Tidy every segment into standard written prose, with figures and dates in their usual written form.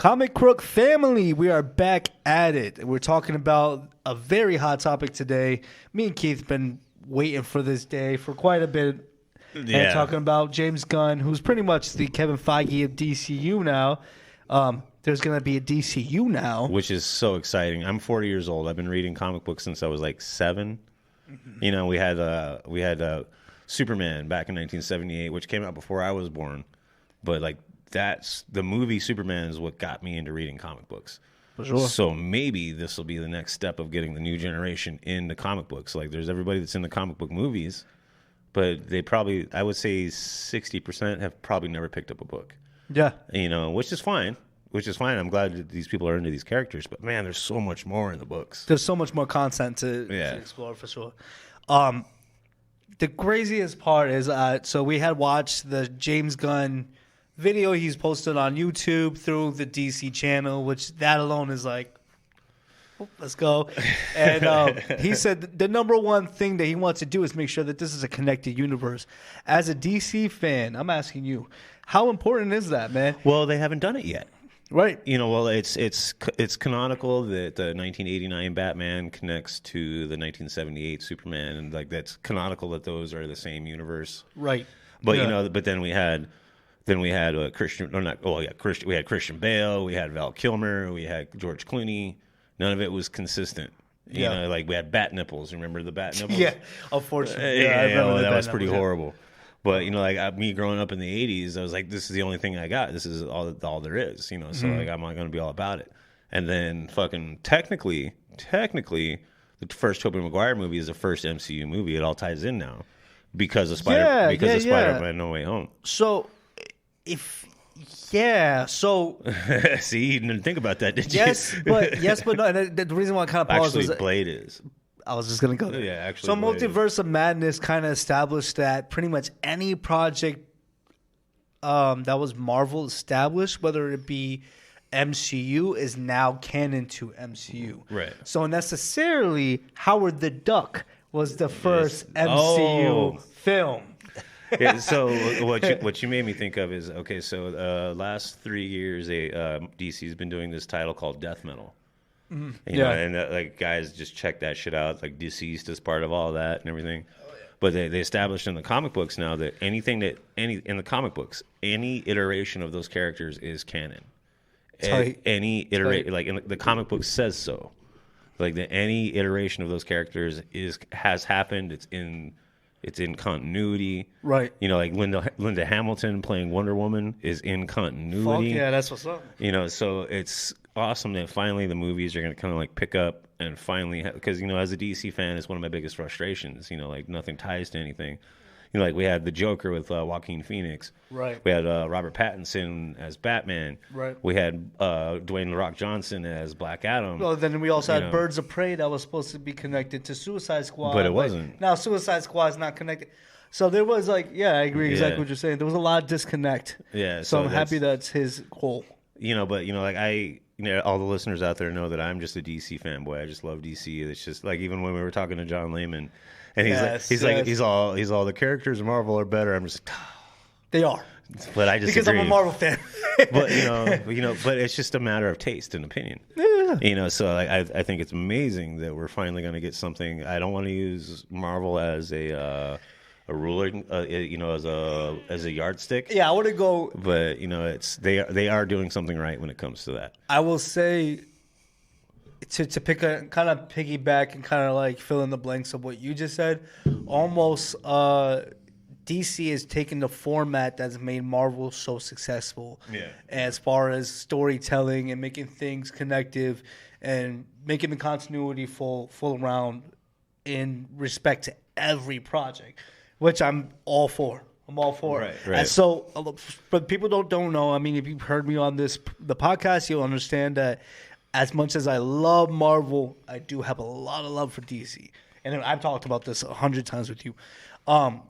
Comic Crook family, we are back at it. We're talking about a very hot topic today. Me and Keith been waiting for this day for quite a bit. Yeah. And talking about James Gunn, who's pretty much the Kevin Feige of DCU now. There's going to be a DCU now. Which is so exciting. I'm 40 years old. I've been reading comic books since I was like 7. Mm-hmm. You know, we had Superman back in 1978, which came out before I was born. But like that's the movie Superman is what got me into reading comic books. For sure. So maybe this will be the next step of getting the new generation into comic books. Like there's everybody that's in the comic book movies, but they probably, I would say 60% have probably never picked up a book. Yeah. You know, which is fine. I'm glad that these people are into these characters, but man, there's so much more in the books. There's so much more content to explore for sure. The craziest part is, so we had watched the James Gunn video he's posted on YouTube through the DC channel, which that alone is like, let's go. And he said the number one thing that he wants to do is make sure that this is a connected universe. As a DC fan, I'm asking you, how important is that, man? Well, they haven't done it yet. Right. You know, well, it's canonical that the 1989 Batman connects to the 1978 Superman, and like that's canonical that those are the same universe. Right. But you know, but then we had Christian. No, not. Oh yeah, Christian. We had Christian Bale. We had Val Kilmer. We had George Clooney. None of it was consistent. You know, like we had bat nipples. Remember the bat nipples? Yeah, unfortunately. Yeah, I remember that was pretty nipples, horrible. But you know, like me growing up in the '80s, I was like, "This is the only thing I got. This is all there is." You know, so like I'm not going to be all about it. And then, fucking technically, the first Tobey Maguire movie is the first MCU movie. It all ties in now because of Spider-Man: No Way Home. So, so see, you didn't think about that, did you? yes, but no. And the reason why I kind of paused actually was Blade is. I was just gonna go there. Yeah, actually. So Multiverse of Madness kind of established that pretty much any project that was Marvel established, whether it be MCU, is now canon to MCU. Right. So necessarily, Howard the Duck was the first MCU film. Yeah, so what you made me think of is, okay, so last 3 years, DC's been doing this title called Death Metal. Mm-hmm. You know, and like guys just check that shit out. Like Deceased is part of all that and everything. Oh, yeah. But they established in the comic books now that in the comic books, any iteration of those characters is canon. Any iteration, like in the comic book says so. Like that any iteration of those characters has happened. It's in continuity. Right. You know, like Linda Hamilton playing Wonder Woman is in continuity. Fuck yeah, that's what's up. You know, so it's awesome that finally the movies are going to kind of like pick up and finally, because, you know, as a DC fan, it's one of my biggest frustrations, you know, like nothing ties to anything. You know, like we had the Joker with Joaquin Phoenix. Right. We had Robert Pattinson as Batman. Right. We had Dwayne "The Rock" Johnson as Black Adam. Well, then we also had Birds of Prey that was supposed to be connected to Suicide Squad. But it wasn't. Now Suicide Squad is not connected. So there was like, I agree exactly what you're saying. There was a lot of disconnect. Yeah. So I'm happy that's his goal. You know, but, you know, like all the listeners out there know that I'm just a DC fanboy. I just love DC. It's just like even when we were talking to John Lehman, and he's all the characters in Marvel are better. I'm just like, they are. But I just because I'm a Marvel fan. But but it's just a matter of taste and opinion. Yeah. You know, so I think it's amazing that we're finally going to get something. I don't want to use Marvel as a ruler, you know, as a yardstick. Yeah, I want to go. But you know, they are doing something right when it comes to that. I will say, to pick a kind of piggyback and kind of like fill in the blanks of what you just said, almost DC has taken the format that's made Marvel so successful. Yeah. As far as storytelling and making things connective and making the continuity full around in respect to every project, which I'm all for. I'm all for it. Right. And so, but people don't know. I mean, if you've heard me on the podcast, you'll understand that as much as I love Marvel, I do have a lot of love for DC. And I've talked about this 100 times with you.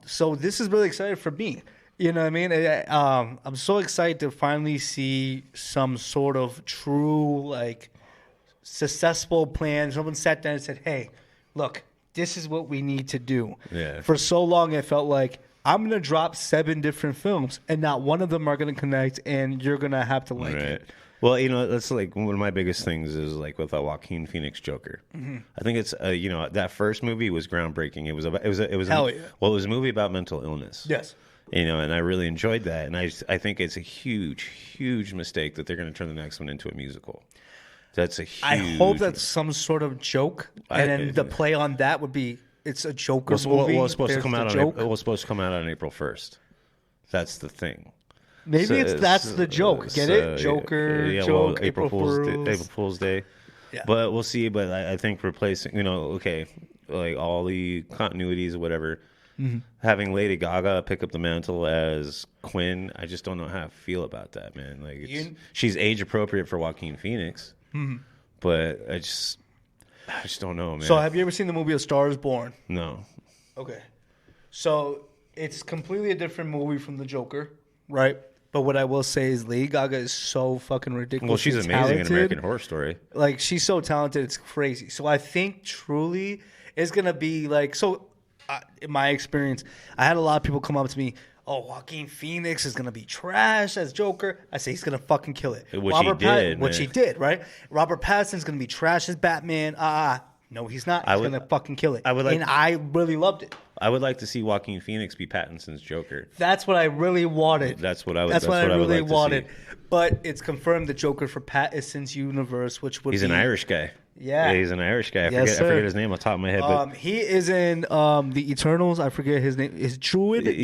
So this is really exciting for me. You know what I mean? I'm so excited to finally see some sort of true, like, successful plan. Someone sat down and said, hey, look, this is what we need to do. Yeah. For so long, it felt like I'm going to drop 7 different films, and not one of them are going to connect, and you're going to have to like it. Well, that's like one of my biggest things is like with a Joaquin Phoenix Joker. I think it's that first movie was groundbreaking. It was Hell yeah. Well, it was a movie about mental illness. Yes. And I really enjoyed that. And I think it's a huge mistake that they're going to turn the next one into a musical. That's a huge. I hope that's some sort of joke, and then the play on that would be it's a Joker movie. Well, it's supposed to come out on April 1st. That's the thing. Maybe that's the joke. Get it? Joker, joke, well, April Fool's Day. Yeah. But we'll see. But I think replacing, like all the continuities or whatever, having Lady Gaga pick up the mantle as Quinn, I just don't know how I feel about that, man. Like she's age appropriate for Joaquin Phoenix, but I just don't know, man. So have you ever seen the movie A Star Is Born? No. Okay. So it's completely a different movie from the Joker, right? But what I will say is Lady Gaga is so fucking ridiculous. Well, she's amazing talented. in American Horror Story. Like, she's so talented, it's crazy. So I think truly it's going to be like, in my experience, I had a lot of people come up to me, oh, Joaquin Phoenix is going to be trash as Joker. I say he's going to fucking kill it. Which he did, right? Robert Pattinson's going to be trash as Batman. No, he's not. He's going to fucking kill it. And I really loved it. I would like to see Joaquin Phoenix be Pattinson's Joker. That's what I really wanted. That's what I would. That's what I really wanted. To see. But it's confirmed the Joker for Pattinson's universe, which would he's an Irish guy. Yeah, he's an Irish guy. I forget his name on top of my head. But he is in the Eternals. I forget his name. Is Druid in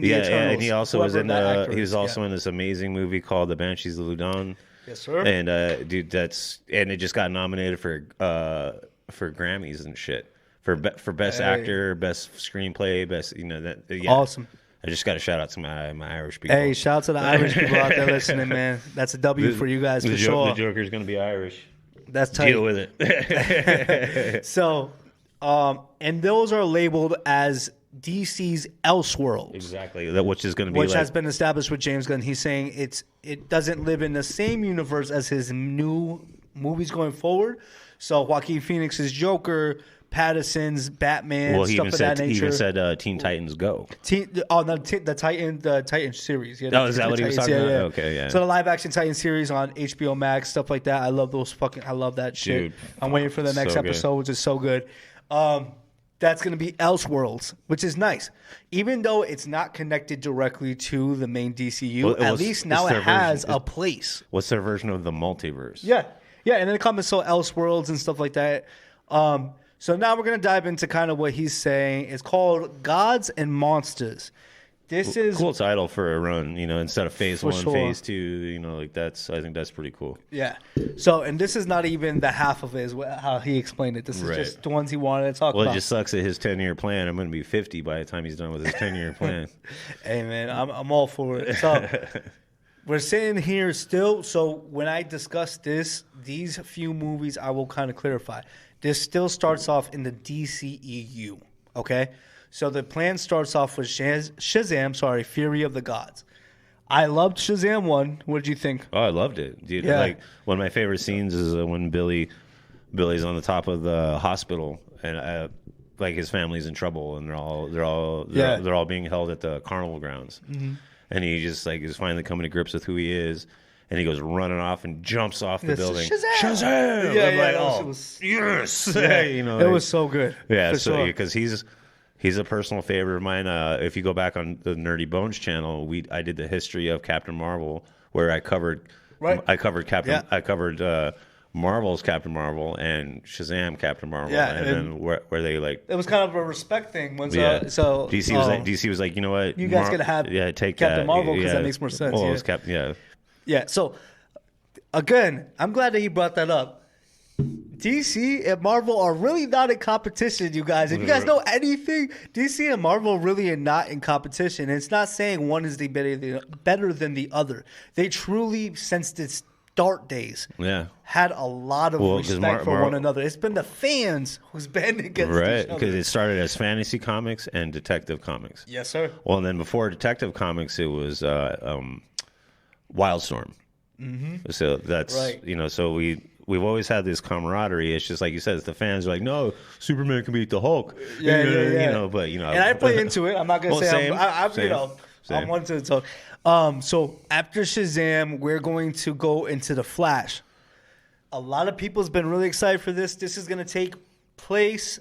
the Eternals? Yeah, and he also was in. He was also in this amazing movie called The Banshees of Ludan. Yes, sir. And dude, it just got nominated for Grammys and shit. For best actor, best screenplay, best Awesome. I just got to shout out to my Irish people. Hey, shout out to the Irish people out there listening, man. That's a W for you guys for sure. The Joker's gonna be Irish. That's tight. Deal with it. So, and those are labeled as DC's Elseworlds. Exactly. Which is going to be has been established with James Gunn. He's saying it doesn't live in the same universe as his new movies going forward. So Joaquin Phoenix's Joker, Pattinson's Batman, stuff of that nature. He even said Teen Titans Go. The Titan series. Yeah, is that what he was talking about? Yeah. Okay, yeah. So the live action Titan series on HBO Max, stuff like that. I love that shit. Dude, I'm waiting for the next episode, which is so good. That's going to be Elseworlds, which is nice. Even though it's not connected directly to the main DCU, at least now it has a place. What's their version of the multiverse? Yeah. Yeah, and then it comes to Elseworlds and stuff like that. So now we're going to dive into kind of what he's saying. It's called Gods and Monsters. This is cool title for a run, instead of phase 1, phase 2, I think that's pretty cool. Yeah. So, and this is not even the half of it, is how he explained it. This is just the ones he wanted to talk about. Well, it just sucks that his 10-year plan, I'm going to be 50 by the time he's done with his 10-year plan. Hey, man, I'm all for it. So, we're sitting here still. So, when I discuss these few movies, I will kind of clarify. This still starts off in the DCEU, okay? So the plan starts off with Shazam, Fury of the Gods. I loved Shazam 1. What did you think? Oh, I loved it, dude. Yeah. Like, one of my favorite scenes is when Billy's on the top of the hospital and like his family's in trouble and they're all being held at the carnival grounds. Mm-hmm. And he just is finally coming to grips with who he is. And he goes running off and jumps off the building. Shazam! Yeah, yes! Yeah. It was so good. Yeah, because he's a personal favorite of mine. If you go back on the Nerdy Bones channel, I did the history of Captain Marvel, where I covered Marvel's Captain Marvel and Shazam Captain Marvel, and then where they it was kind of a respect thing. So DC was like, you know what, you guys gotta have take Captain Marvel because that makes more sense. Well, Yeah, so, again, I'm glad that he brought that up. DC and Marvel are really not in competition, you guys. If you guys know anything, DC and Marvel really are not in competition. And it's not saying one is better than the other. They truly, since the start days, had a lot of respect for one another. It's been the fans who's been against each other. Right, because it started as fantasy comics and detective comics. Yes, sir. Well, and then before detective comics, it was Wildstorm. Mm-hmm. So that's so we've always had this camaraderie. It's just like you said, it's the fans are like, no, Superman can beat the Hulk. Yeah. But and I play into it. I'm not gonna say same. Same. I wanted to talk. So after Shazam, we're going to go into The Flash. A lot of people's been really excited for this. This is going to take place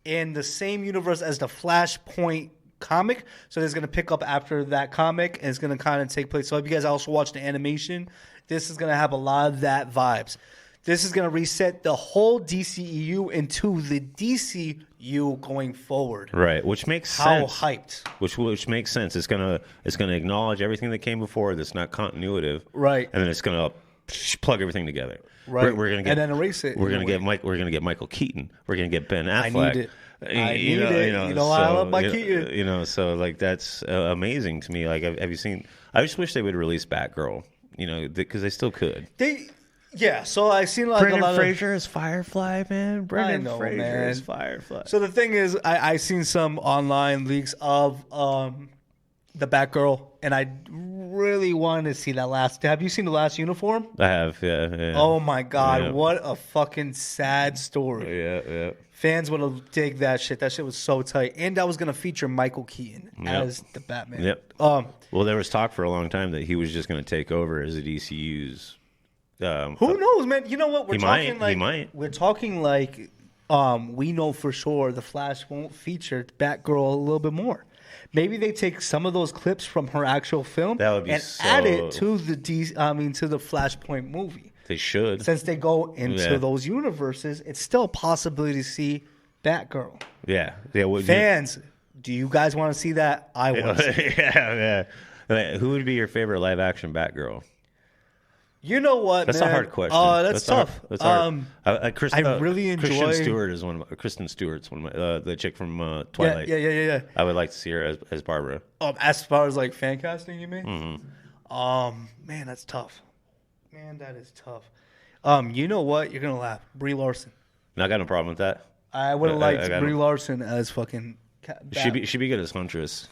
in the same universe as the Flashpoint comic. So it's going to pick up after that comic, and it's going to kind of take place. So if you guys also watch the animation, this is going to have a lot of that vibes. This is going to reset the whole DCEU into the DCU going forward. Right, which makes sense. How hyped. Which makes sense. It's gonna acknowledge everything that came before that's not continuative. Right. And then it's gonna plug everything together. Right. We're gonna get, and then erase it. We're gonna get Michael Keaton. We're gonna get Ben Affleck. I need it. You know, I love my Keaton. You know, so like that's amazing to me. Like, have you seen? I just wish they would release Batgirl. You know, because they still could. Yeah, so I've seen like Brendan a lot Fraser is Firefly, man. Brendan know, Fraser man. is Firefly. So the thing is, I seen some online leaks of the Batgirl, and I really wanted to see that last. Have you seen the last uniform? I have, yeah. Oh my god, Yeah. what a fucking sad story. Yeah. Fans would have dig that shit. That shit was so tight, and that was gonna feature Michael Keaton as the Batman. Yep. Well, there was talk for a long time that he was just going to take over as the DCU's. Who knows, man? You know what? He might. We're talking like we know for sure the Flash won't feature Batgirl a little bit more. Maybe they take some of those clips from her actual film and add it to the to the Flashpoint movie. They should. Since they go into those universes, it's still a possibility to see Batgirl. Yeah. Fans, do you guys want to see that? I want to see yeah. Who would be your favorite live action Batgirl? You know what? That's man? a hard question. That's tough. That's hard. I really enjoy Kristen Stewart's one of my the chick from Twilight. Yeah. I would like to see her as Barbara. As far as like fan casting, you mean? Mm-hmm. Man, that's tough. Man, that is tough. You know what? You're gonna laugh. Brie Larson. I got no problem with that. I would have liked Brie Larson as fucking. She'd be good as Huntress.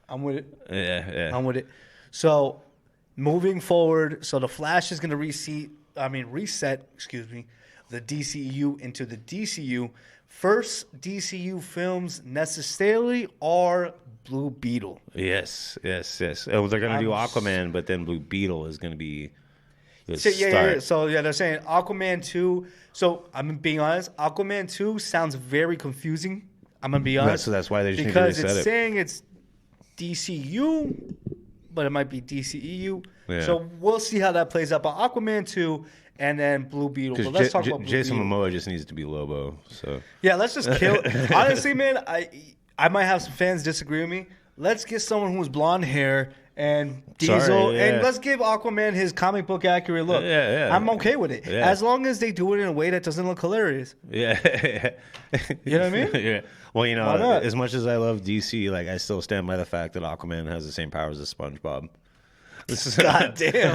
I'm with it. Yeah. I'm with it. So, moving forward, so the Flash is going to reset, the DCU into the DCU. First DCU films necessarily are Blue Beetle. Yes. Oh, they're going to do Aquaman, but then Blue Beetle is going to be the So, start. So, they're saying Aquaman 2. So, I'm being honest, Aquaman 2 sounds very confusing. I'm going to be honest. So that's why they just need to reset it. Because it's saying it's DCU, but it might be DCEU. Yeah. So we'll see how that plays out. But Aquaman 2 and then Blue Beetle. But let's talk about Blue Jason Beetle. Momoa just needs to be Lobo. So yeah, let's just kill. Honestly, man, I might have some fans disagree with me. Let's get someone who's blonde hair and Diesel, and let's give Aquaman his comic book accurate look. Yeah. I'm okay with it as long as they do it in a way that doesn't look hilarious. Yeah. You know what I mean? Yeah. Well, you know, as much as I love DC, like I still stand by the fact that Aquaman has the same powers as SpongeBob. God damn.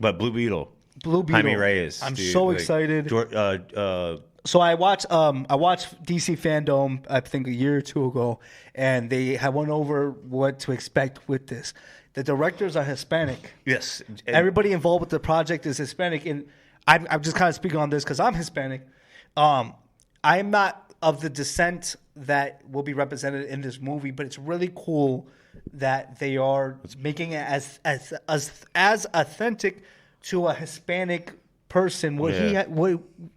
But Blue Beetle. Jaime Reyes. I'm so excited. So I watched DC Fandom I think a year or two ago, and they had went over what to expect with this. The directors are Hispanic. Yes. Everybody involved with the project is Hispanic, and I'm just kind of speaking on this because I'm Hispanic. I am not of the descent that will be represented in this movie, but it's really cool that they are making it as authentic to a Hispanic person, what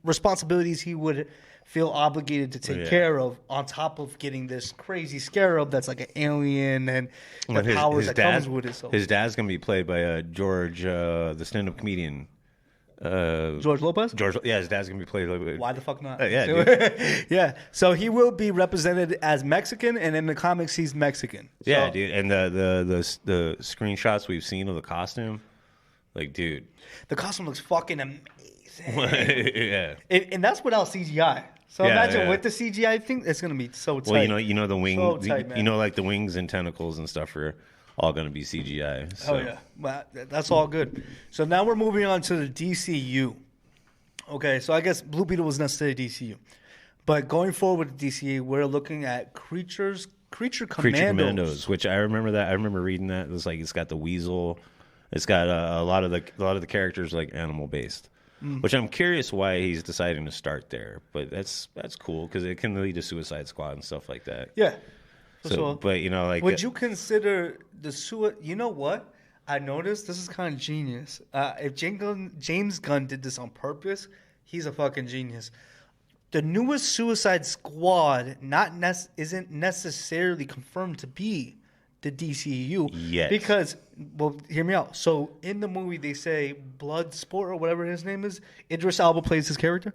responsibilities he would feel obligated to take care of, on top of getting this crazy scarab that's like an alien and the powers that comes with it. So. His dad's gonna be played by George, the stand-up comedian. George Lopez? His dad's gonna be played. Why the fuck not? Dude. Yeah. So he will be represented as Mexican, and in the comics he's Mexican. Yeah, dude. And the screenshots we've seen of the costume, like, dude, the costume looks fucking amazing. Yeah. And that's without CGI. So imagine with the CGI, I think it's gonna be so tight. Well, you know the wing, so tight, man. like the wings and tentacles and stuff are all gonna be CGI. So. Oh yeah, well, that's all good. So now we're moving on to the DCU. Okay, so I guess Blue Beetle was necessarily DCU, but going forward with DCU, we're looking at Creature Commandos, which I remember that. I remember reading that. It was like it's got the weasel. It's got a lot of the characters like animal based. which I'm curious why he's deciding to start there. But that's cool because it can lead to Suicide Squad and stuff like that. Yeah. So, but like, would you consider the You know what? I noticed this is kind of genius. If James Gunn did this on purpose, he's a fucking genius. The newest Suicide Squad isn't necessarily confirmed to be the DCU. Yes. Because, well, hear me out. So in the movie, they say Bloodsport or whatever his name is. Idris Elba plays his character.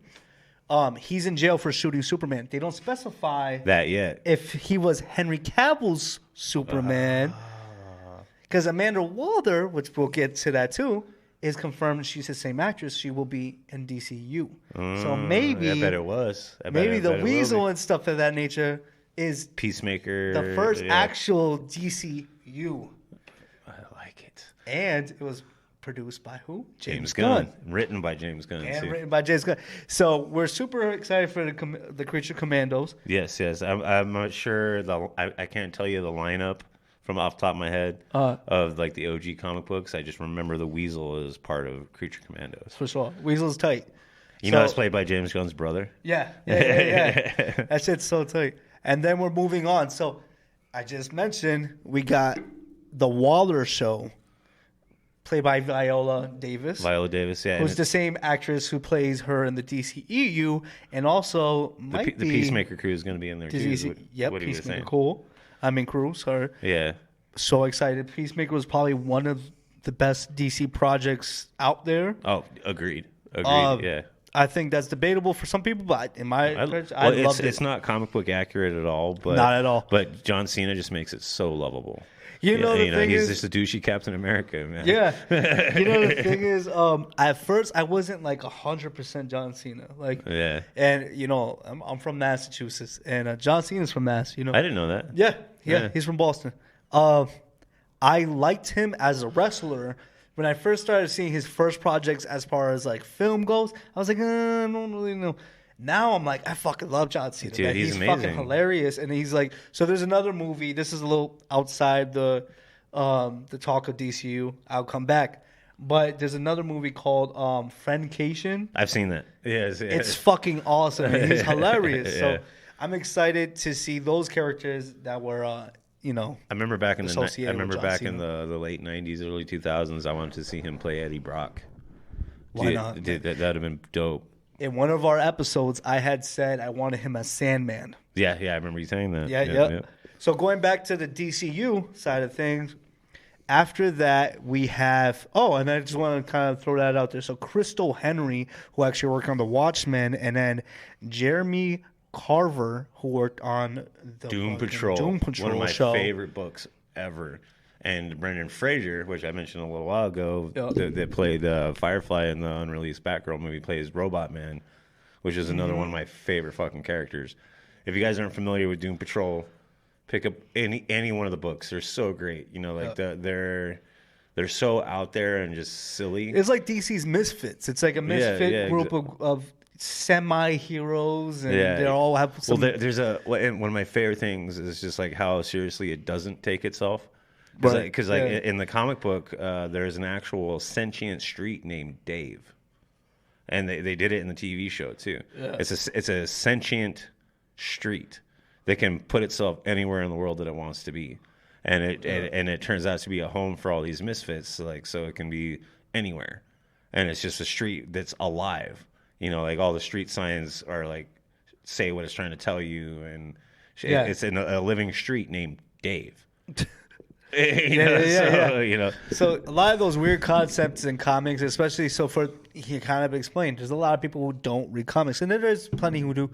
He's in jail for shooting Superman. They don't specify that yet. If he was Henry Cavill's Superman. Because Amanda Waller, which we'll get to that too, is confirmed she's the same actress. She will be in DCU. So maybe... I bet it was. Maybe the Weasel and stuff of that nature is... Peacemaker. The first actual DCU. I like it. And it was produced by who? James Gunn. Written by James Gunn. And written by James Gunn. So we're super excited for the Creature Commandos. Yes. I'm not sure. I can't tell you the lineup from off the top of my head of like the OG comic books. I just remember the Weasel is part of Creature Commandos. For sure. Weasel's tight. You know it's played by James Gunn's brother? Yeah. That shit's so tight. And then we're moving on. So I just mentioned we got the Waller Show, played by Viola Davis. Yeah. Who's the same actress who plays her in the DCEU, and also the Peacemaker crew is going to be in there too. Yep, Peacemaker crew, sorry. Yeah. So excited. Peacemaker was probably one of the best DC projects out there. Oh, agreed. Yeah. I think that's debatable for some people, but in my I loved it. It's not comic book accurate at all. But not at all. But John Cena just makes it so lovable. The thing he's is, just a douchey Captain America, man. Yeah. The thing is, at first I wasn't like 100% John Cena. And I'm from Massachusetts, and John Cena's from Mass. I didn't know that. Yeah. He's from Boston. I liked him as a wrestler. When I first started seeing his first projects as far as like film goes, I was like, I don't really know. Now I'm like, I fucking love John Cena. Dude, he's amazing. Fucking hilarious. And he's like, so there's another movie. This is a little outside the talk of DCU. I'll come back. But there's another movie called Friendcation. I've seen that. Yes. It's fucking awesome. And he's hilarious. Yeah. So I'm excited to see those characters that were, I remember back in the late 90s, early 2000s, I wanted to see him play Eddie Brock. Why not? That would have been dope. In one of our episodes, I had said I wanted him as Sandman. Yeah, I remember you saying that. Yeah. So going back to the DCU side of things, after that we have and I just want to kind of throw that out there. So Crystal Henry, who actually worked on The Watchmen, and then Jeremy Carver, who worked on the Doom Patrol, one of my favorite books ever. And Brendan Fraser, which I mentioned a little while ago, that played Firefly in the unreleased Batgirl movie, plays Robot Man, which is another one of my favorite fucking characters. If you guys aren't familiar with Doom Patrol, pick up any one of the books. They're so great. They're so out there and just silly. It's like DC's Misfits. It's like a misfit group of semi-heroes, and they all have some... Well, and one of my favorite things is just like how seriously it doesn't take itself. Because in the comic book, there's an actual sentient street named Dave, and they did it in the TV show too. Yeah. It's a sentient street that can put itself anywhere in the world that it wants to be, and it turns out to be a home for all these misfits. So it can be anywhere, and it's just a street that's alive. Like all the street signs are like say what it's trying to tell you, and it's in a living street named Dave. So a lot of those weird concepts in comics, especially he kind of explained, there's a lot of people who don't read comics, and there's plenty who do.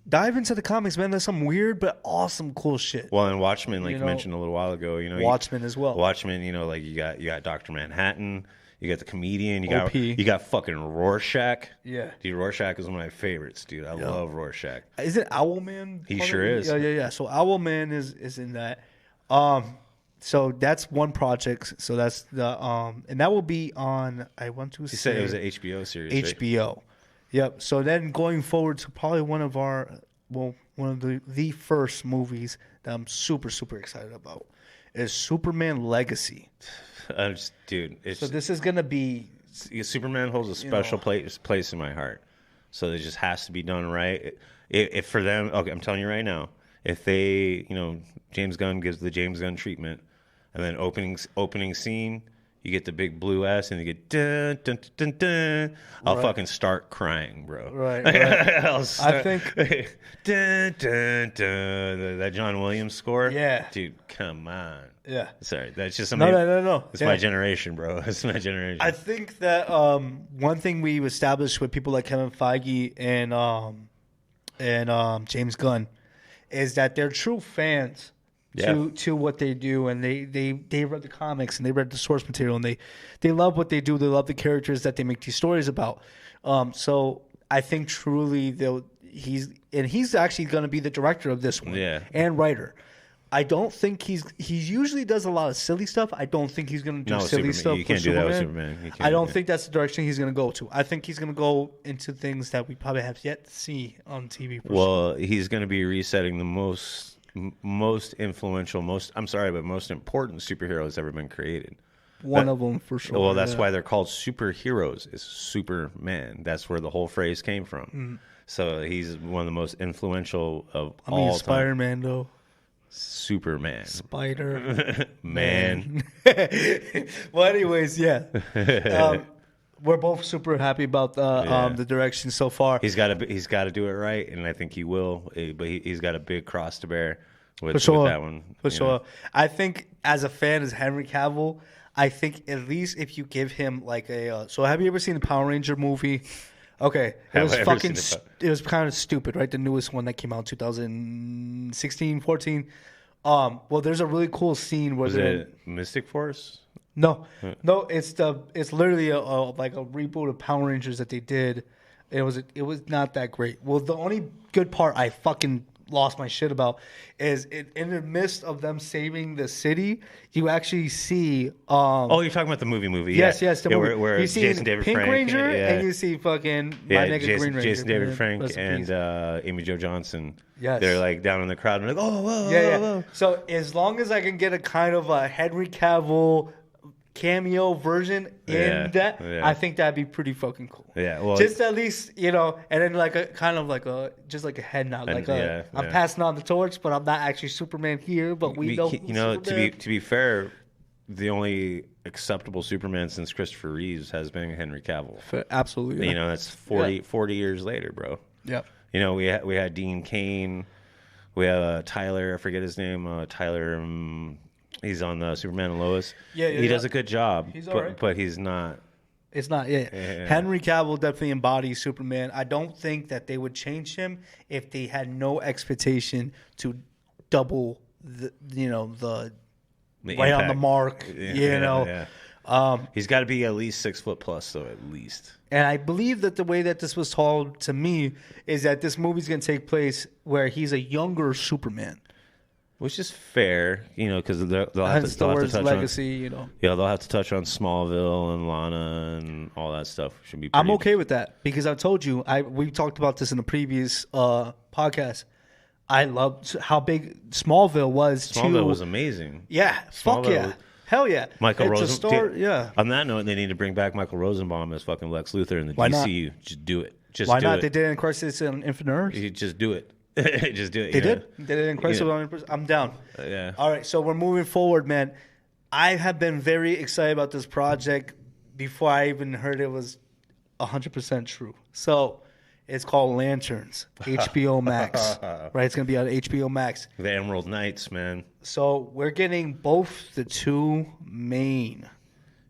Dive into the comics, man. There's some weird but awesome, cool shit. Well, and Watchmen, like you mentioned a little while ago, Watchmen as well. Watchmen, like you got Dr. Manhattan, you got the comedian, you got fucking Rorschach. Yeah, dude, Rorschach is one of my favorites, dude. I love Rorschach. Isn't Owlman? He sure is. Yeah. So Owlman is in that. So that's one project. So that's the and that will be on. You said it was an HBO series. HBO. Right? Yep. So then going forward to probably one of the first movies that I'm super super excited about is Superman Legacy. Dude, so this is gonna be Superman holds a special place in my heart. So it just has to be done right. If for them, okay, I'm telling you right now, if they, James Gunn gives the James Gunn treatment, and then opening scene, you get the big blue S, and you get dun dun dun dun. Dun. I'll fucking start crying, bro. Right. I think dun dun dun. That John Williams score. Yeah, dude, come on. Yeah. Sorry, that's just something. No. It's my generation, bro. It's my generation. I think that one thing we've established with people like Kevin Feige and James Gunn is that they're true fans to what they do, and they read the comics and they read the source material, and they love what they do. They love the characters that they make these stories about. So I think truly he's actually going to be the director of this one, and writer. I don't think he usually does a lot of silly stuff. I don't think he's going to do silly stuff. You can't do that with Superman. I don't think that's the direction he's going to go to. I think he's going to go into things that we probably have yet to see on TV. Well, he's going to be resetting the most influential, most important superhero that's ever been created. One of them for sure. Well, that's why they're called superheroes. Is Superman. That's where the whole phrase came from. Mm. So he's one of the most influential of all time. Spider-Man though. Superman. Spider Man. Well, anyways, yeah. We're both super happy about the direction so far. He's got to do it right, and I think he will. But he's got a big cross to bear with that one. For sure. I think as a fan, as Henry Cavill, I think at least if you give him like a so have you ever seen the Power Ranger movie? Okay, it was kind of stupid, right? The newest one that came out in 2016, 14. Well, there's a really cool scene where was it Mystic Force? No, it's literally a reboot of Power Rangers that they did. It was not that great. Well, the only good part I fucking lost my shit about is in the midst of them saving the city, you actually see. You're talking about the movie. Yes, the movie. Where you see Jason David Pink Frank, Ranger, and you see fucking my nigga Green Ranger. Jason David Frank and Amy Jo Johnson. Yes, they're like down in the crowd and like, whoa. So as long as I can get a kind of a Henry Cavill cameo version in that, I think that'd be pretty fucking cool. Yeah, well, just at least and then like a kind of like a just like a head nod, I'm passing on the torch, but I'm not actually Superman here. But we know to be fair, the only acceptable Superman since Christopher Reeves has been Henry Cavill. Absolutely, that's 40 years later, bro. Yeah, we had Dean Cain, we have Tyler, I forget his name, Tyler. He's on Superman and Lois. He does a good job. He's all right. But he's not. It's not. Henry Cavill definitely embodies Superman. I don't think that they would change him if they had no expectation to double the right on the mark. He's got to be at least 6 foot plus, though, at least. And I believe that the way that this was told to me is that this movie's going to take place where he's a younger Superman. Which is fair, because they'll have to touch legacy, on, they'll have to touch on Smallville and Lana and all that stuff. Should be. I'm okay with that because I told you we talked about this in the previous podcast. I loved how big Smallville was. Smallville was amazing. Yeah, fuck yeah, hell yeah. Michael Rosenbaum. Yeah. On that note, they need to bring back Michael Rosenbaum as fucking Lex Luthor in the DCU. Not? Just do it. Why not? They did it in Crisis on Infinite Earths. You just do it. Just do it. They did it in Crisis on Infinite Earths. I'm down. Yeah. All right, so we're moving forward, man. I have been very excited about this project before I even heard it was 100% true. So it's called Lanterns, HBO Max. Right, it's gonna be on HBO Max. The Emerald Knights, man. So we're getting both the two main.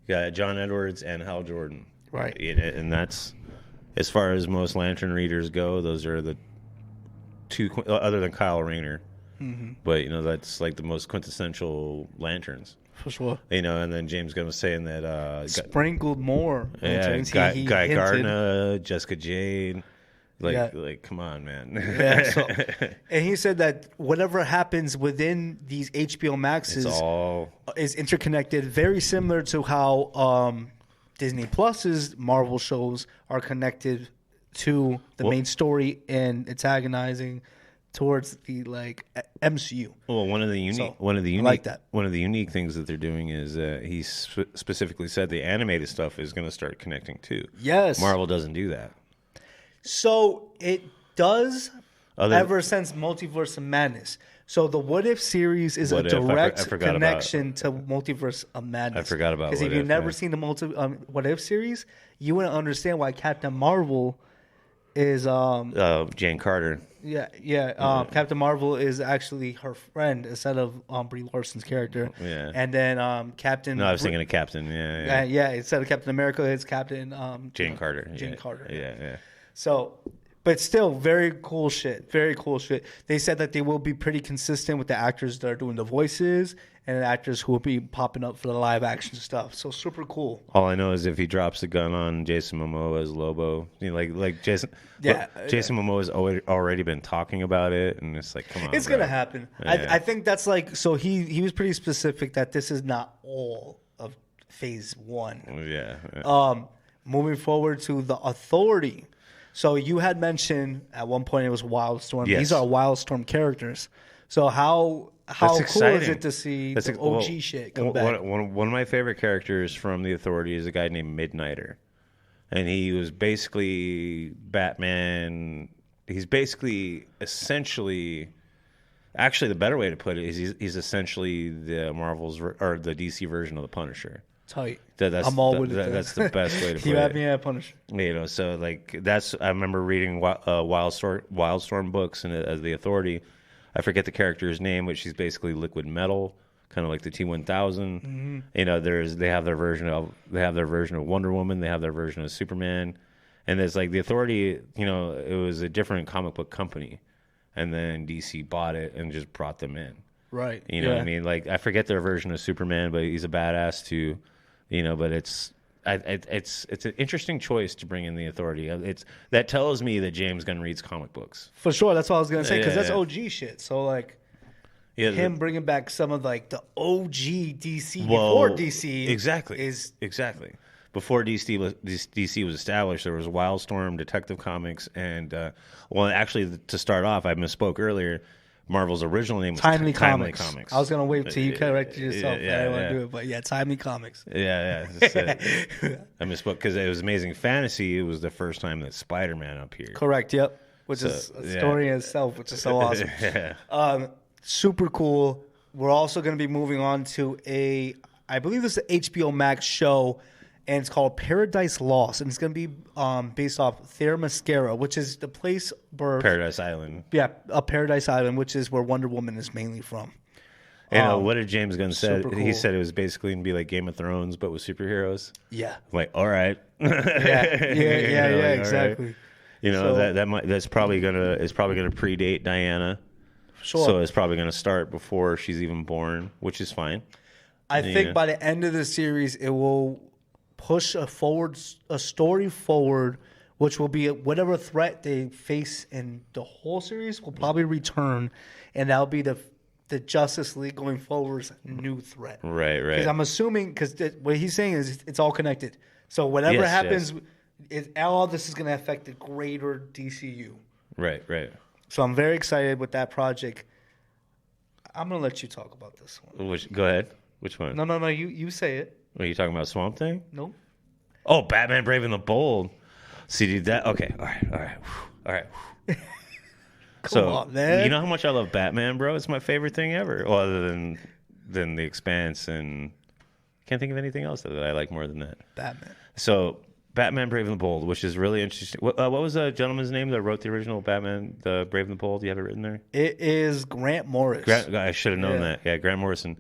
Yeah, John Edwards and Hal Jordan. Right, and that's as far as most Lantern readers go. Those are the two, other than Kyle Rayner. Mm-hmm. But that's like the most quintessential Lanterns. For sure. And then James Gunn was saying that sprinkled more. Yeah, Guy Gardner, Jessica Jane. Like, come on, man. Yeah, and he said that whatever happens within these HBO Maxes is interconnected, very similar to how Disney Plus's Marvel shows are connected to the main story and antagonizing towards the like MCU. Well, one of the unique things that they're doing is he specifically said the animated stuff is going to start connecting too. Yes, Marvel doesn't do that. So it does ever since Multiverse of Madness. So the What If series is a direct connection to Multiverse of Madness. I forgot about because if you've never seen the What If series, you wouldn't understand why Captain Marvel is Jane Carter. Yeah. Captain Marvel is actually her friend instead of Brie Larson's character. Yeah. And then Captain. No, I was thinking of Captain. Yeah. Yeah. Instead of Captain America, it's Captain Jane Carter. Jane Carter. Yeah. So, but still, very cool shit. Very cool shit. They said that they will be pretty consistent with the actors that are doing the voices and the actors who will be popping up for the live action stuff. So super cool. All I know is if he drops the gun on Jason Momoa as Lobo, like Jason. Yeah, Jason Momoa has already been talking about it, and it's like, come on, it's gonna happen. Yeah. I think that's like so. He was pretty specific that this is not all of Phase 1. Yeah. Moving forward to the Authority. So you had mentioned at one point it was Wildstorm. Yes. These are Wildstorm characters. So how cool is it to see the OG shit come back? One of my favorite characters from the Authority is a guy named Midnighter. And he was basically Batman. He's basically essentially... Actually, the better way to put it is he's essentially the Marvel's or the DC version of the Punisher. Tight. I'm all with it. That's the best way to put it. You had me at Punisher. So like that's... I remember reading Wildstorm books and as the Authority. I forget the character's name, but she's basically liquid metal, kind of like the T-1000. Mm-hmm. They have their version of Wonder Woman, they have their version of Superman, and there's like the Authority. It was a different comic book company, and then DC bought it and just brought them in. Right. What I mean? Like I forget their version of Superman, but he's a badass too. But it's an interesting choice to bring in the Authority. That tells me that James Gunn reads comic books. For sure, that's what I was gonna say because that's OG shit. So like, him bringing back some of like the OG DC before DC exactly before DC was established. There was Wildstorm, Detective Comics, and actually to start off, I misspoke earlier. Marvel's original name was Timely Comics. I was gonna wait till you corrected yourself. I didn't want to do it, but Timely Comics. Yeah. I misspoke because it was Amazing Fantasy. It was the first time that Spider-Man appeared. Correct. Yep. Which is a story in itself, which is so awesome. Super cool. We're also going to be moving on to I believe this is an HBO Max show, and it's called Paradise Lost, and it's going to be based off Themyscira, which is the place where... Paradise Island. Yeah, Paradise Island, which is where Wonder Woman is mainly from. And what did James Gunn say? Cool. He said it was basically going to be like Game of Thrones, but with superheroes. Yeah. I'm like, all right. Exactly. Right. That's probably gonna predate Diana. Sure. So it's probably gonna start before she's even born, which is fine. I think by the end of the series, it will push a story forward, which will be whatever threat they face in the whole series will probably return, and that'll be the Justice League going forward's new threat. Right. Because I'm assuming, what he's saying is it's all connected. So whatever happens, all this is going to affect the greater DCU. Right. So I'm very excited with that project. I'm going to let you talk about this one. Go ahead. Which one? No. You say it. Are you talking about Swamp Thing? No. Oh, Batman Brave and the Bold. See, dude, that... Okay, all right. Come on, man. You know how much I love Batman, bro? It's my favorite thing ever. Well, other than The Expanse, and I can't think of anything else that I like more than that. Batman. So, Batman Brave and the Bold, which is really interesting. What was the gentleman's name that wrote the original Batman, the Brave and the Bold? Do you have it written there? It is Grant Morris. I should have known that. Yeah, Grant Morrison.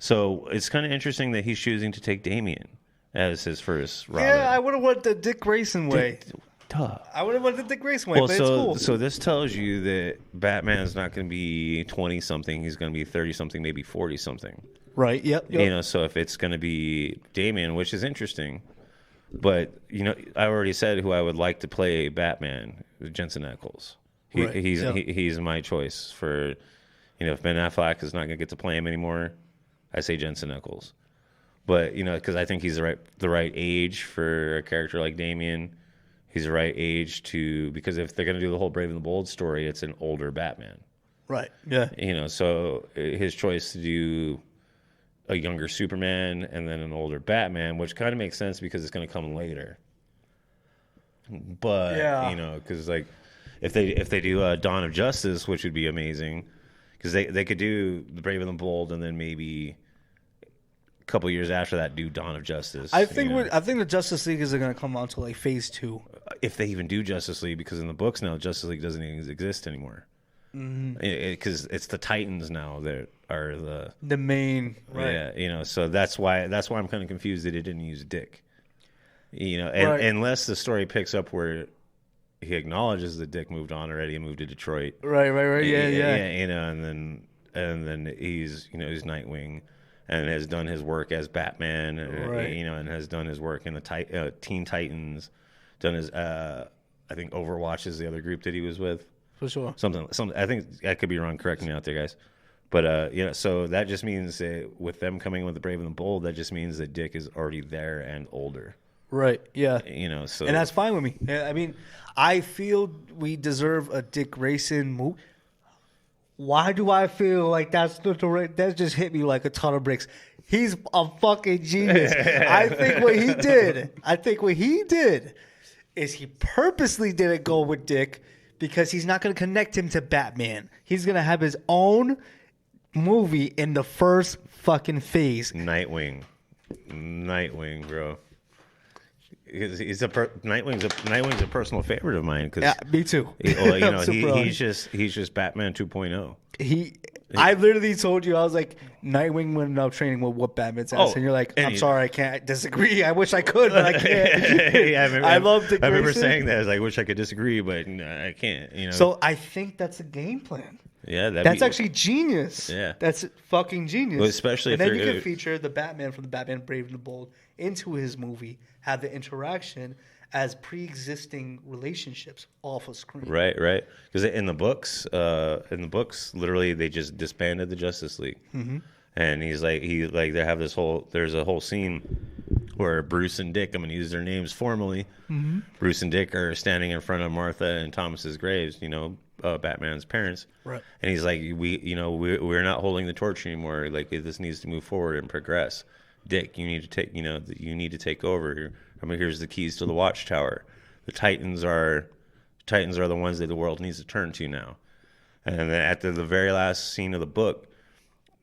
So, it's kind of interesting that he's choosing to take Damian as his first Robin. Yeah, I would have went the Dick Grayson way. I would have went the Dick Grayson way, but it's cool. So this tells you that Batman's not going to be 20-something. He's going to be 30-something, maybe 40-something. Right, yep. So if it's going to be Damian, which is interesting. But, I already said who I would like to play Batman, Jensen Ackles. He's my choice for, if Ben Affleck is not going to get to play him anymore, I say Jensen Ackles. But, because I think he's the right age for a character like Damian. He's the right age because if they're going to do the whole Brave and the Bold story, it's an older Batman. Right. Yeah. So his choice to do a younger Superman and then an older Batman, which kind of makes sense because it's going to come later. But because like if they do Dawn of Justice, which would be amazing, because they could do The Brave and the Bold, and then maybe a couple years after that do Dawn of Justice. I think the Justice League is going to come on to like phase 2. If they even do Justice League, because in the books now Justice League doesn't even exist anymore. Because it's the Titans now that are the main, right? Yeah, so that's why I'm kind of confused that it didn't use Dick. Unless the story picks up where he acknowledges that Dick moved on already and moved to Detroit. Right. Yeah. And then he's he's Nightwing and has done his work as Batman, and has done his work in the Teen Titans, done his I think Overwatch is the other group that he was with. For sure. Something. I think I could be wrong. Correct me out there, guys. But so that just means that with them coming with the Brave and the Bold, that just means that Dick is already there and older. Right. Yeah. So and that's fine with me. I mean, I feel we deserve a Dick Grayson movie. Why do I feel like that just hit me like a ton of bricks? He's a fucking genius. I think what he did is he purposely didn't go with Dick because he's not going to connect him to Batman. He's going to have his own movie in the first fucking phase. Nightwing, bro. Nightwing's a personal favorite of mine. Yeah, me too. He's just Batman 2.0. I literally told you, I was like, Nightwing went out training with what Batman's ass, and you're like, I'm sorry, I can't disagree. I wish I could, but I can't. I love Dick Grayson. I remember saying that. I was like, I wish I could disagree, but I can't. So I think that's a game plan. Yeah, that's actually genius. Yeah, that's fucking genius. Well, especially and then you can feature the Batman from the Batman Brave and the Bold into his movie, have the interaction as pre-existing relationships off of screen. Right. Because in the books, literally they just disbanded the Justice League, and there's a whole scene where Bruce and Dick, I'm going to use their names formally. Bruce and Dick are standing in front of Martha and Thomas's graves. Batman's parents, right? And he's like, we're not holding the torch anymore. Like, this needs to move forward and progress. Dick, you need to take over. I mean, here's the keys to the Watchtower. The Titans are the ones that the world needs to turn to now. And then at the very last scene of the book,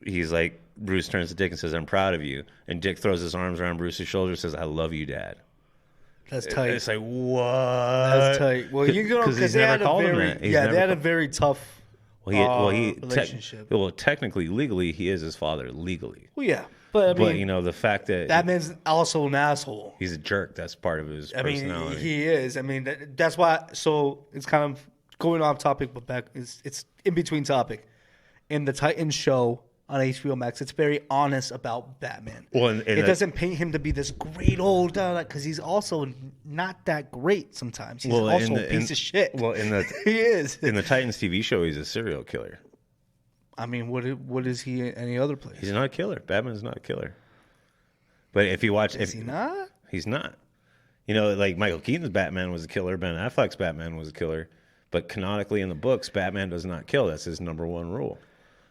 he's like, Bruce turns to Dick and says, "I'm proud of you." And Dick throws his arms around Bruce's shoulder and says, "I love you, Dad." That's tight. It's like, what? That's tight. Well, because he's never called him that. They had a very tough relationship. Technically, legally, he is his father. Legally. Well, yeah. But I mean, the fact that Batman's also an asshole. He's a jerk. That's part of his personality. Mean, he is. I mean, that's why. So it's kind of going off topic, but back. It's in between topic. In the Titans show on HBO Max, it's very honest about Batman. Well, it doesn't paint him to be this great old because he's also not that great sometimes. He's also a piece of shit. Well, he is. In the Titans TV show, he's a serial killer. I mean, what is he in any other place? He's not a killer. Batman's not a killer. But if you watch... Is he not? He's not. Like Michael Keaton's Batman was a killer. Ben Affleck's Batman was a killer. But canonically in the books, Batman does not kill. That's his number one rule.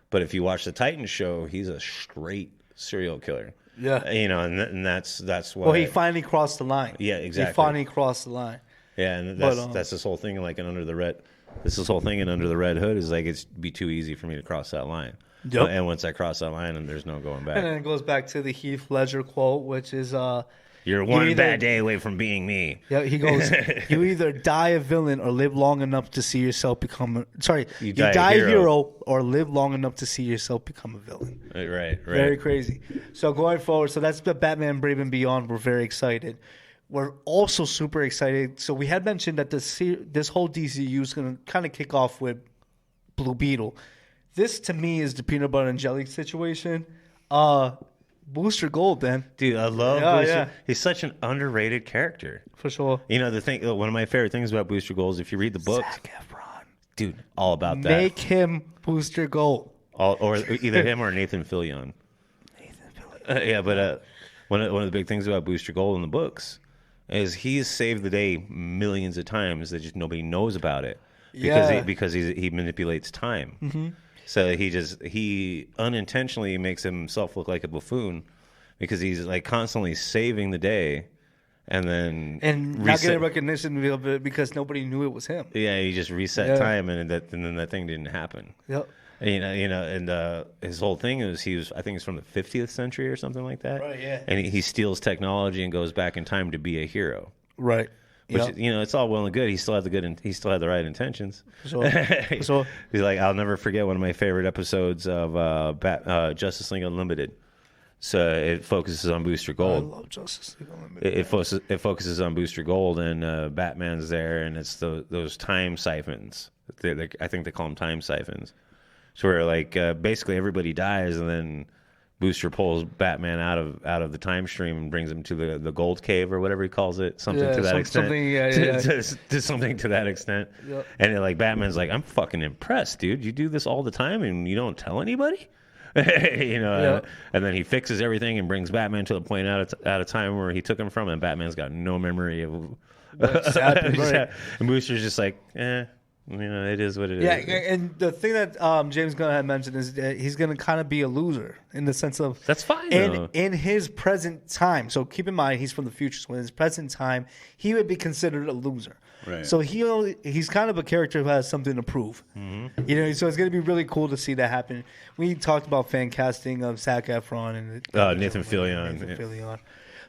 But if you watch the Titans show, he's a straight serial killer. Yeah. And that's why... Well, he finally crossed the line. Yeah, exactly. He finally crossed the line. Yeah, and that's this whole thing, like, Under the Red Hood is like, it'd be too easy for me to cross that line. Yep. And once I cross that line, and there's no going back. And then it goes back to the Heath Ledger quote, which is... You're one bad day away from being me. Yeah, he goes, you either die a villain or live long enough to see yourself become... you die a hero or live long enough to see yourself become a villain. Right. Very crazy. So going forward, so that's the Batman Brave and Beyond. We're very excited. We're also super excited. So we had mentioned that this whole DCU is going to kind of kick off with Blue Beetle. This, to me, is the peanut butter and jelly situation. Booster Gold, man. Dude, I love Booster. Yeah. He's such an underrated character. For sure. One of my favorite things about Booster Gold is if you read the book. Zac Efron. Dude, all about that. Make him Booster Gold. Or either him or Nathan Fillion. But one of the big things about Booster Gold in the books is he's saved the day millions of times that just nobody knows about it. Because he manipulates time. So he unintentionally makes himself look like a buffoon because he's like constantly saving the day. And then not getting recognition because nobody knew it was him. Yeah, he just reset time, and then that thing didn't happen. Yep. And his whole thing is I think he's from the 50th century or something like that. Right. Yeah. And he steals technology and goes back in time to be a hero. Right. Which it's all well and good. He still had the right intentions. So he's like, I'll never forget one of my favorite episodes of Justice League Unlimited. So it focuses on Booster Gold. I love Justice League Unlimited. It focuses on Booster Gold, and Batman's there, and it's those time siphons. I think they call them time siphons. So where like basically everybody dies, and then Booster pulls Batman out of the time stream and brings him to the Gold Cave or whatever he calls it, something to that extent. To something to that extent. Yep. And like Batman's like, I'm fucking impressed, dude. You do this all the time, and you don't tell anybody. And then he fixes everything and brings Batman to the point out of time where he took him from, and Batman's got no memory of what's happened. Right. And Booster's just like, it is what it is. Yeah, and the thing that James Gunn had mentioned is that he's going to kind of be a loser in the sense of that's fine. In his present time. So keep in mind he's from the future. So in his present time, he would be considered a loser. Right. So he's kind of a character who has something to prove. Mm-hmm. So it's going to be really cool to see that happen. We talked about fan casting of Zac Efron and Nathan Fillion.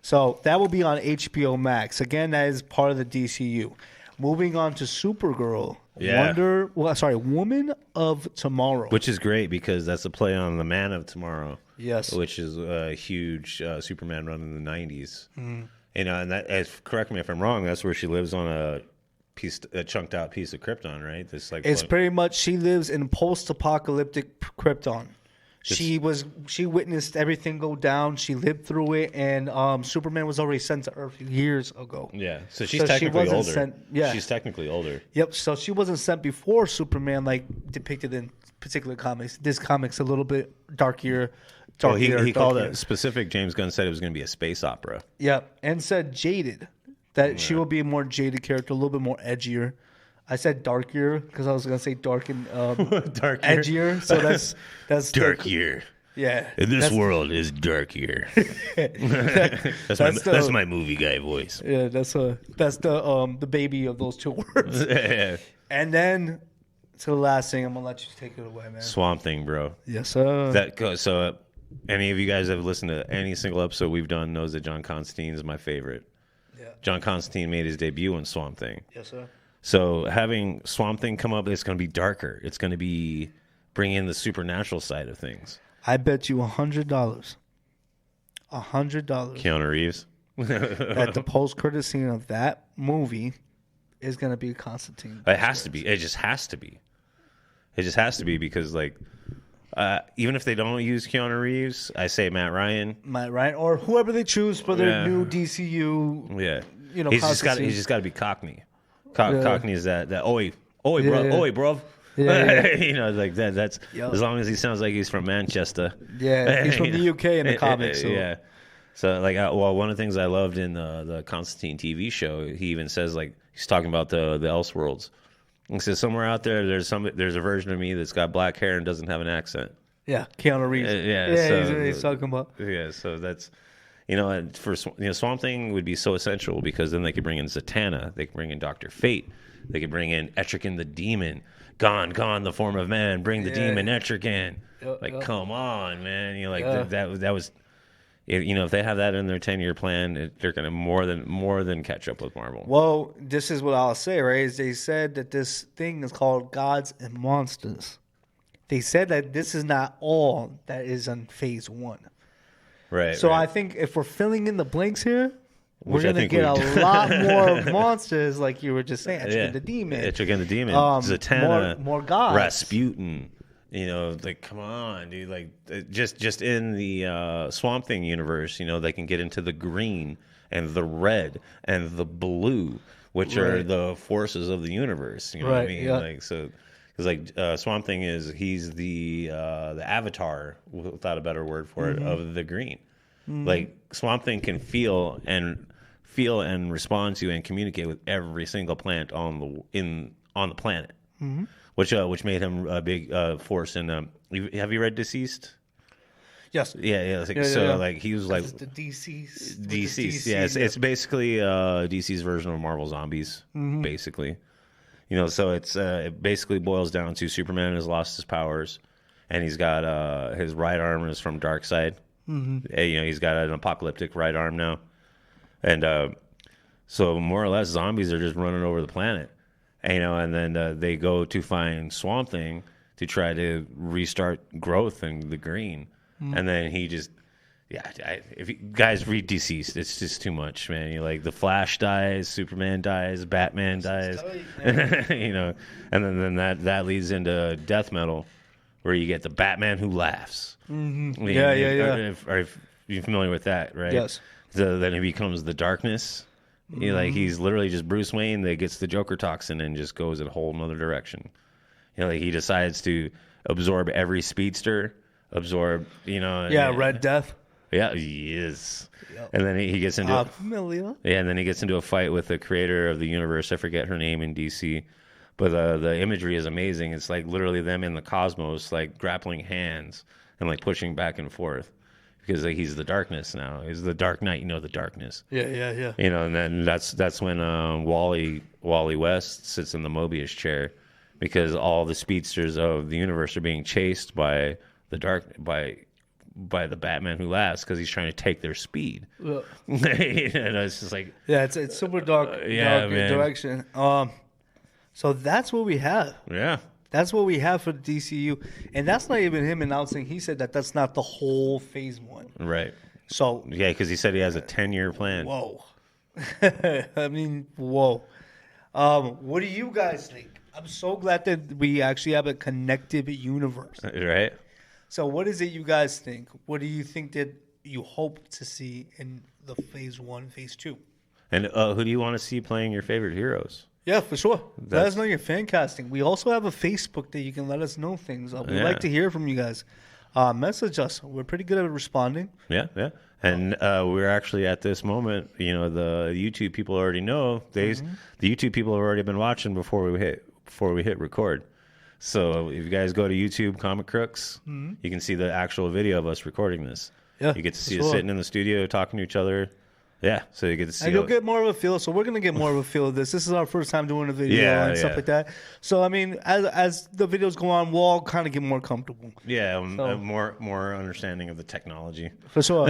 So that will be on HBO Max. Again, that is part of the DCU. Moving on to Supergirl. Woman of Tomorrow. Which is great because that's a play on the Man of Tomorrow. Yes. Which is a huge Superman run in the 90s. Mm-hmm. And that, correct me if I'm wrong, that's where she lives on a chunked out piece of Krypton, right? It's pretty much she lives in post-apocalyptic Krypton. She witnessed everything go down. She lived through it, and Superman was already sent to Earth years ago. Yeah, so she's technically older. Yeah, she's technically older. Yep. So she wasn't sent before Superman, like depicted in particular comics. This comic's a little bit darker. He called it specific. James Gunn said it was going to be a space opera. Yep, and said jaded. That she will be a more jaded character, a little bit more edgier. I said darkier because I was going to say dark and edgier. So that's darkier. Yeah. And this world is darkier. That's my movie guy voice. Yeah, that's the baby of those two words. And then to the last thing, I'm gonna let you take it away, man. Swamp Thing, bro. Yes, sir. So any of you guys have listened to any single episode we've done knows that John Constantine is my favorite. Yeah. John Constantine made his debut in Swamp Thing. Yes, sir. So having Swamp Thing come up, it's going to be darker. It's going to be bring in the supernatural side of things. I bet you $100. $100. Keanu Reeves. That the post-credit scene of that movie is going to be Constantine. It has to be. It just has to be. It just has to be because, like, even if they don't use Keanu Reeves, I say Matt Ryan, or whoever they choose for their new DCU. Yeah, he's just got to be Cockney. Cockney is that oi bro. Yeah. Like that. That's as long as he sounds like he's from Manchester. Yeah, he's from the UK in the comics. So. Yeah. So like, one of the things I loved in the Constantine TV show, he even says like he's talking about the Elseworlds. He says somewhere out there, there's a version of me that's got black hair and doesn't have an accent. Yeah, Keanu Reeves. So, he's talking about. Yeah, so that's. Swamp Thing would be so essential because then they could bring in Zatanna, they could bring in Dr. Fate, they could bring in Etrigan the Demon, gone the form of man, bring the demon Etrigan. Come on, man! That was, if they have that in their 10-year plan, they're going to more than catch up with Marvel. Well, this is what I'll say, right? Is they said that this thing is called Gods and Monsters. They said that this is not all that is on Phase 1. Right. So I think if we're filling in the blanks here, we're going to get a lot more monsters, like you were just saying. Etrigan the Demon. Etrigan the Demon. Zatanna. More gods. Rasputin. Come on, dude. Like, just in the Swamp Thing universe, they can get into the green and the red and the blue, which are the forces of the universe. You know what I mean? Yeah. Because Swamp Thing he's the avatar, without a better word for it, of the green. Mm-hmm. Like Swamp Thing can feel and respond to and communicate with every single plant on the planet, which made him a big force in. Have you read Deceased? Yes. Yeah. Like he was like the DC's. DC's. Yeah, it's basically DC's version of Marvel Zombies, basically. So it basically boils down to Superman has lost his powers, and he's got his right arm is from Darkseid. He's got an apocalyptic right arm now, and so more or less zombies are just running over the planet, and then they go to find Swamp Thing to try to restart growth in the green, and then he just. Yeah, if you guys read Deceased, it's just too much, man. The Flash dies, Superman dies, Batman dies, and then that leads into death metal, where you get the Batman who laughs. Yeah. If you're familiar with that, right? Yes. Then he becomes the Darkness. He's literally just Bruce Wayne that gets the Joker toxin and just goes in a whole another direction. He decides to absorb every speedster, Red Death. Yeah, he is. Yep. And then he gets into and then he gets into a fight with the creator of the universe. I forget her name in DC, but the imagery is amazing. It's like literally them in the cosmos, like grappling hands and like pushing back and forth, because he's the darkness now. He's the Dark Knight. The darkness. Yeah. And then that's when Wally West sits in the Mobius chair, because all the speedsters of the universe are being chased by the Batman who laughs, because he's trying to take their speed. Yeah. It's just like it's super dark direction. So that's what we have. Yeah, that's what we have for the DCU, and that's not even him announcing. He said that's not the whole phase 1. Right. So because he said he has a 10-year plan. Whoa. I mean, whoa. What do you guys think? I'm so glad that we actually have a connected universe. Right. So what is it you guys think? What do you think that you hope to see in the phase 1, phase 2? And who do you want to see playing your favorite heroes? Yeah, for sure. Let us know your fan casting. We also have a Facebook that you can let us know things. We'd like to hear from you guys. Message us. We're pretty good at responding. Yeah. And we're actually at this moment, the YouTube people already know. The YouTube people have already been watching before we hit record. So if you guys go to YouTube, Comic Crooks, you can see the actual video of us recording this. Yeah, you get to see us sitting in the studio talking to each other. Yeah, so you get to see. And you'll get more of a feel. So we're gonna get more of a feel of this. This is our first time doing a video and stuff like that. So I mean, as the videos go on, we'll all kind of get more comfortable. Yeah, more understanding of the technology. For sure.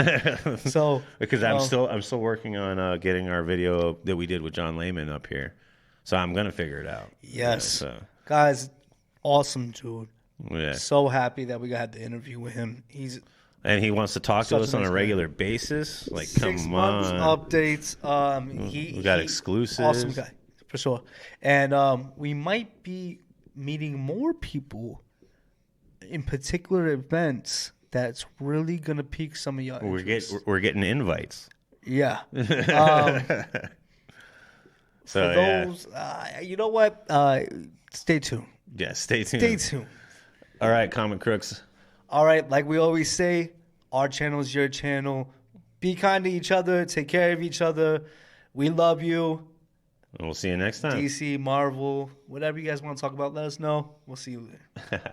So because I'm still working on getting our video that we did with John Layman up here. So I'm gonna figure it out. Yes, guys. Awesome dude. Yeah. So happy that we got the interview with him. And he wants to talk to us on a regular basis. Like, 6 come months on. Updates. We got exclusives. Awesome guy, for sure. And we might be meeting more people in particular events that's really gonna pique some of y'all. We're getting invites. Yeah. So for those, you know what? Stay tuned. Yeah, stay tuned. Stay tuned. All right, Comic Crooks. All right, like we always say, our channel is your channel. Be kind to each other. Take care of each other. We love you. And we'll see you next time. DC, Marvel, whatever you guys want to talk about, let us know. We'll see you later.